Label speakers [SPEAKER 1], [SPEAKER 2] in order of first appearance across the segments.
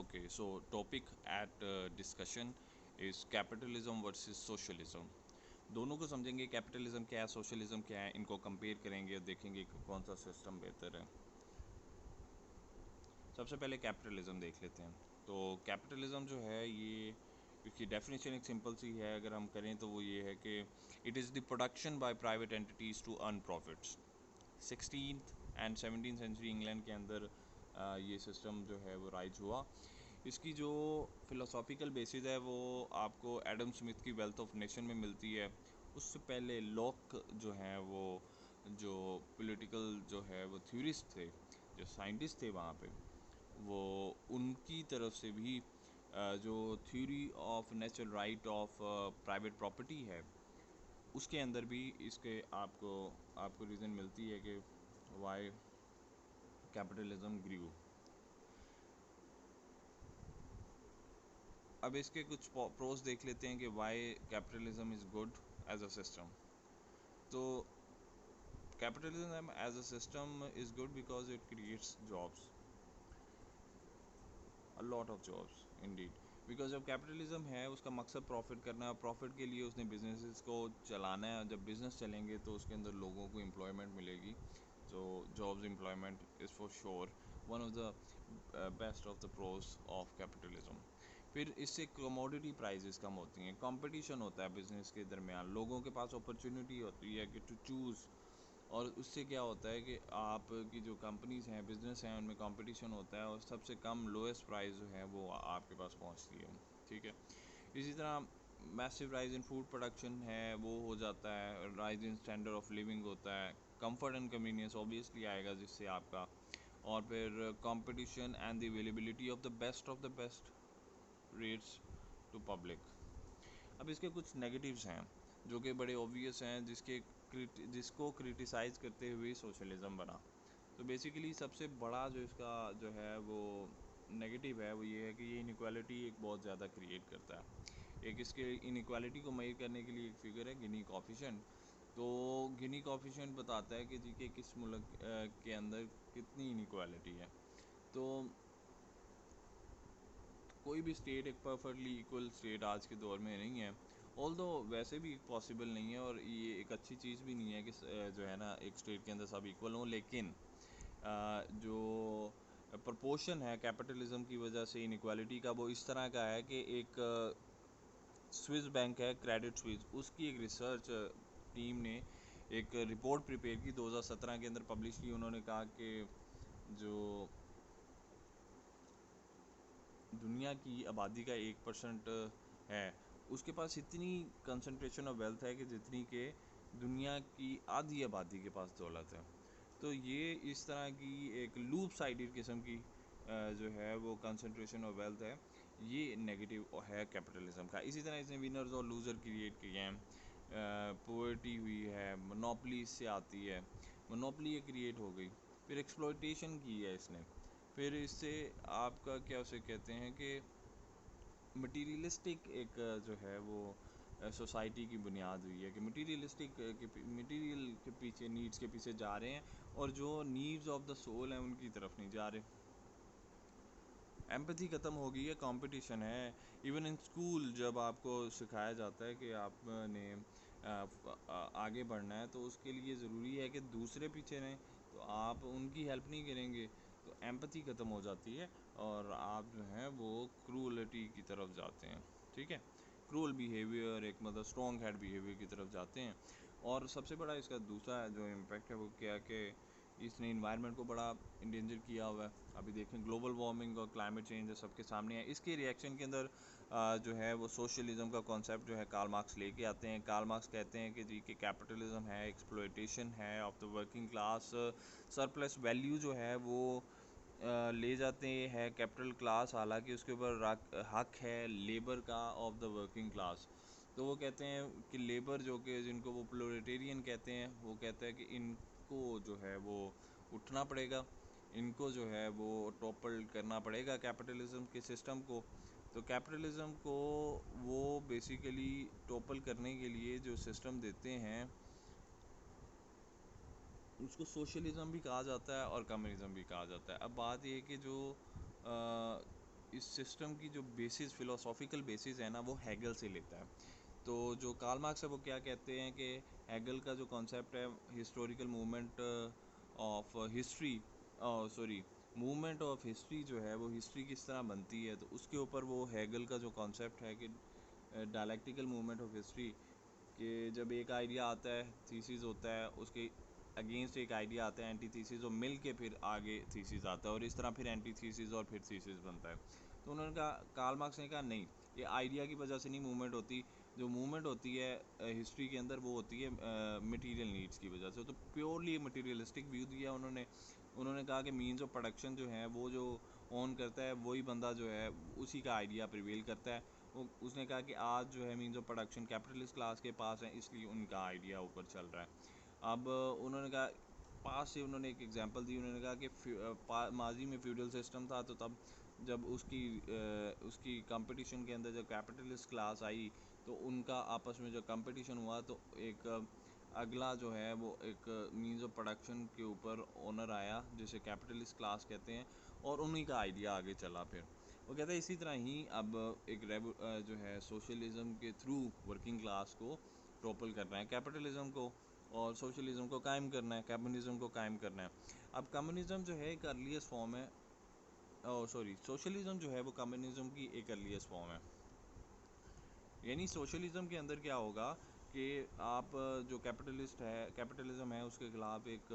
[SPEAKER 1] Okay, so topic at discussion is capitalism versus socialism. दोनों को समझेंगे, कैपिटलिज्म क्या है, सोशलिज्म क्या है, इनको कंपेयर करेंगे और देखेंगे कि कौन सा सिस्टम बेहतर है। सबसे पहले कैपिटलिज्म देख लेते हैं। तो कैपिटलिज्म जो है ये, इसकी डेफिनेशन एक सिंपल सी है, अगर हम करें तो वो ये है कि it is the production by private entities to earn profits. 16th and 17th century England के अंदर ये सिस्टम जो है वो राइज हुआ। इसकी जो फ़िलोसॉफिकल बेसिस है वो आपको एडम स्मिथ की वेल्थ ऑफ नेशन में मिलती है। उससे पहले लॉक जो हैं वो, जो पॉलिटिकल जो है वो थ्योरिस्ट थे, जो साइंटिस्ट थे वहाँ पे, वो उनकी तरफ से भी जो theory of natural right of private property है, उसके अंदर भी इसके आपको आपको रीज़न मिलती है कि वाई कैपिटलिज्म ग्रीव। अब इसके कुछ प्रोज देख लेते हैं कि why capitalism is good as a system. तो capitalism as a system is good because it creates jobs, a lot of jobs indeed. Because जब कैपिटलिज्म है उसका मकसद प्रॉफिट करना है, और प्रॉफिट के लिए उसने बिजनेसेस को चलाना है। जब बिज़नेस चलेंगे तो उसके अंदर लोगों को एम्प्लॉयमेंट मिलेगी। तो jobs employment is for sure one of the best of the pros of capitalism. फिर इससे कमोडिटी प्राइजेस कम होती हैं, कंपटीशन होता है बिज़नेस के दरमियान, लोगों के पास अपॉर्चुनिटी होती है कि टू चूज़। और उससे क्या होता है कि आपकी जो कंपनीज़ हैं, बिज़नेस हैं, उनमें कंपटीशन होता है और सबसे कम लोएस्ट प्राइस जो है वो आपके पास पहुंचती है। ठीक है। इसी तरह massive rise in food production है वो हो जाता है, rise in standard of living होता है, कंफर्ट एंड कन्वीनियंस ऑब्वियसली आएगा जिससे आपका, और फिर competition and the availability of the best rates to public. अब इसके कुछ नेगेटिव्स हैं जो कि बड़े ऑब्वियस हैं, जिसको क्रिटिसाइज़ करते हुए सोशलिज़म बना। तो बेसिकली सबसे बड़ा जो इसका जो है वो नेगेटिव है वो ये है कि ये इनइक्वालिटी एक बहुत ज़्यादा क्रिएट करता है। एक इसके इनइक्वालिटी को मेजर करने के लिए एक फिगर है गिनी कोफिशिएंट। तो गिनी कोफिशिएंट बताता है कि जी के किस मुल्क के अंदर कितनी इनइक्वालिटी है। तो कोई भी स्टेट एक परफेक्टली इक्वल स्टेट आज के दौर में नहीं है, ऑल्दो वैसे भी पॉसिबल नहीं है, और ये एक अच्छी चीज़ भी नहीं है कि जो है ना एक स्टेट के अंदर सब इक्वल हों। लेकिन जो प्रपोर्शन है कैपिटलिज्म की वजह से इनइक्वालिटी का, वो इस तरह का है कि एक स्विस बैंक है क्रेडिट स्विस, उसकी एक रिसर्च टीम ने एक रिपोर्ट प्रिपेयर की 2017 के अंदर पब्लिश की। उन्होंने कहा कि जो दुनिया की आबादी का 1% है, उसके पास इतनी कंसंट्रेशन ऑफ वेल्थ है कि जितनी के दुनिया की आधी आबादी के पास दौलत है। तो ये इस तरह की एक लूप साइडेड किस्म की जो है वो कंसंट्रेशन ऑफ वेल्थ है, ये नेगेटिव है कैपिटलिज्म का। इसी तरह इसने विनर्स और लूज़र क्रिएट किए हैं, पॉवर्टी हुई है, मोनोपली इससे आती है, मोनोपली ये क्रिएट हो गई। फिर एक्सप्लॉयटेशन की है इसने। फिर इससे आपका क्या उसे कहते हैं कि मटीरियलिस्टिक एक जो है वो सोसाइटी की बुनियाद हुई है कि मटीरियल के पीछे, नीड्स के पीछे जा रहे हैं, और जो नीड्स ऑफ द सोल हैं उनकी तरफ नहीं जा रहे। एम्पैथी ख़त्म हो गई है, कंपटीशन है। इवन इन स्कूल जब आपको सिखाया जाता है कि आपने आगे बढ़ना है तो उसके लिए ज़रूरी है कि दूसरे पीछे रहें, तो आप उनकी हेल्प नहीं करेंगे तो एम्पैथी ख़त्म हो जाती है और आप जो हैं वो क्रूअलिटी की तरफ जाते हैं। ठीक है, क्रूअल बिहेवियर, एक मतलब स्ट्रॉन्ग हेड बिहेवियर की तरफ जाते हैं। और सबसे बड़ा इसका दूसरा जो इम्पैक्ट है वो क्या है कि इसने इन्वायरमेंट को बड़ा इंडेंजर किया हुआ है। अभी देखें ग्लोबल वार्मिंग और क्लाइमेट चेंज सबके सामने है। इसके रिएक्शन के अंदर जो है वो सोशलिज्म का कॉन्सेप्ट जो है कार्ल मार्क्स लेके आते हैं। कार्ल मार्क्स कहते हैं कि जी कि कैपिटलिज्म है, एक्सप्लॉयटेशन है of the working class, surplus value जो है वो ले जाते हैं कैपिटल क्लास, हालांकि उसके ऊपर हक है लेबर का ऑफ द वर्किंग क्लास। तो वो कहते हैं कि लेबर जो कि जिनको वो प्रोलेटेरियन कहते हैं, वो कहते हैं कि इनको जो है वो उठना पड़ेगा, इनको जो है वो टॉपल करना पड़ेगा कैपिटलिज्म के सिस्टम को। तो कैपिटलिज्म को वो बेसिकली टॉपल करने के लिए जो सिस्टम देते हैं उसको सोशलिज्म भी कहा जाता है और कम्युनिज्म भी कहा जाता है। अब बात ये है कि जो इस सिस्टम की जो बेसिस फ़िलोसॉफ़िकल बेसिस है ना, वो हेगल से लेता है। तो जो कार्ल मार्क्स है वो क्या कहते हैं कि हेगल का जो कॉन्सेप्ट है historical movement of history, sorry, movement of history जो है वो हिस्ट्री किस तरह बनती है, तो उसके ऊपर वो हेगल का जो कॉन्सेप्ट है कि डायलेक्टिकल मूवमेंट ऑफ हिस्ट्री, कि जब एक आइडिया आता है, थीसिस होता है, उसके अगेंस्ट एक आइडिया आता है, एंटी थीसिस, और मिल के फिर आगे थीसिस आता है, और इस तरह फिर एंटी थीसिस और फिर थीसिस बनता है। तो उन्होंने कहा, कार्ल मार्क्स ने कहा नहीं, ये आइडिया की वजह से नहीं मूवमेंट होती, जो मूवमेंट होती है हिस्ट्री के अंदर वो होती है मटेरियल नीड्स की वजह से। तो प्योरली मटेरियलिस्टिक व्यू दिया उन्होंने। उन्होंने कहा कि मीन्स ऑफ प्रोडक्शन जो है वो जो ऑन करता है वही बंदा जो है उसी का आइडिया प्रिवेल करता है। उसने कहा कि आज जो है means of production capitalist class के पास है, इसलिए उनका आइडिया ऊपर चल रहा है। अब उन्होंने कहा, पास से उन्होंने एक एग्जांपल दी, उन्होंने कहा कि माजी में फ्यूडल सिस्टम था, तो तब जब उसकी कंपटीशन के अंदर जब कैपिटलिस्ट क्लास आई तो उनका आपस में जो कंपटीशन हुआ, तो एक अगला जो है वो एक मीन्स ऑफ प्रोडक्शन के ऊपर ओनर आया जिसे कैपिटलिस्ट क्लास कहते हैं, और उन्हीं का आइडिया आगे चला। फिर वो कहते हैं इसी तरह ही अब एक जो है सोशलिज्म के थ्रू वर्किंग क्लास को टॉपल करना है, कैपिटलिज्म को और सोशलिज्म को कायम करना है, कम्युनिज्म को कायम करना है। अब कम्युनिज्म जो है एक अर्लीस्ट फॉर्म है, सॉरी, सोशलिज्म जो है वो कम्युनिज्म की एक अर्लीस्ट फॉर्म है। यानी सोशलिज्म के अंदर क्या होगा कि आप जो कैपिटलिज्म है उसके खिलाफ एक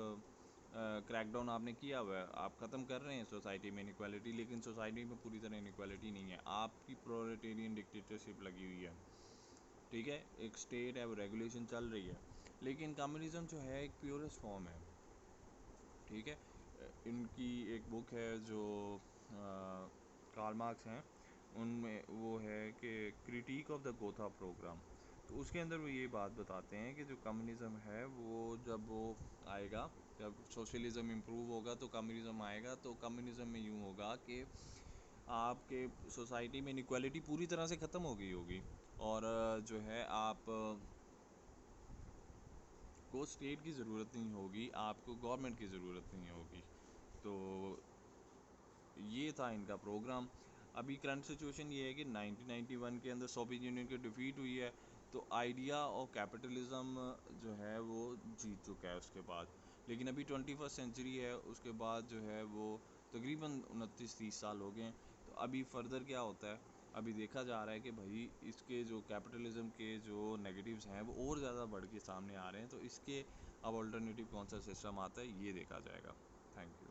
[SPEAKER 1] क्रैकडाउन आपने किया हुआ है, आप ख़त्म कर रहे हैं सोसाइटी में इनइक्वालिटी, लेकिन सोसाइटी में पूरी तरह इनइक्वालिटी नहीं है, आपकी प्रोलेटेरियन डिक्टेटरशिप लगी हुई है, ठीक है, एक स्टेट है, वो रेगुलेशन चल रही है। लेकिन कम्युनिज्म जो है एक प्योरेस्ट फॉर्म है, ठीक है। इनकी एक बुक है जो कार्ल मार्क्स हैं, उनमें वो है कि critique of the Gotha programme, तो उसके अंदर वो ये बात बताते हैं कि जो कम्युनिज़्म है वो जब वो आएगा, जब सोशलिज़म इम्प्रूव होगा तो कम्युनिज़म आएगा। तो कम्युनिज़म में यूँ होगा कि आपके सोसाइटी में इनइक्वालिटी पूरी तरह से ख़त्म हो गई होगी, और जो है आप को स्टेट की ज़रूरत नहीं होगी, आपको गवर्नमेंट की ज़रूरत नहीं होगी। तो ये था इनका प्रोग्राम। अभी करंट सिचुएशन ये है कि 1991 के अंदर सोवियत यूनियन की डिफीट हुई है, तो आइडिया और कैपिटलिज्म जो है वो जीत चुका है उसके बाद। लेकिन अभी 21st सेंचुरी है, उसके बाद जो है वो तकरीबन 29-30 साल हो गए हैं। तो अभी फर्दर क्या होता है, अभी देखा जा रहा है कि भाई इसके जो कैपिटलिज्म के जो नेगेटिव्स हैं वो और ज़्यादा बढ़ के सामने आ रहे हैं, तो इसके अब अल्टरनेटिव कौन सा सिस्टम आता है ये देखा जाएगा। Thank you.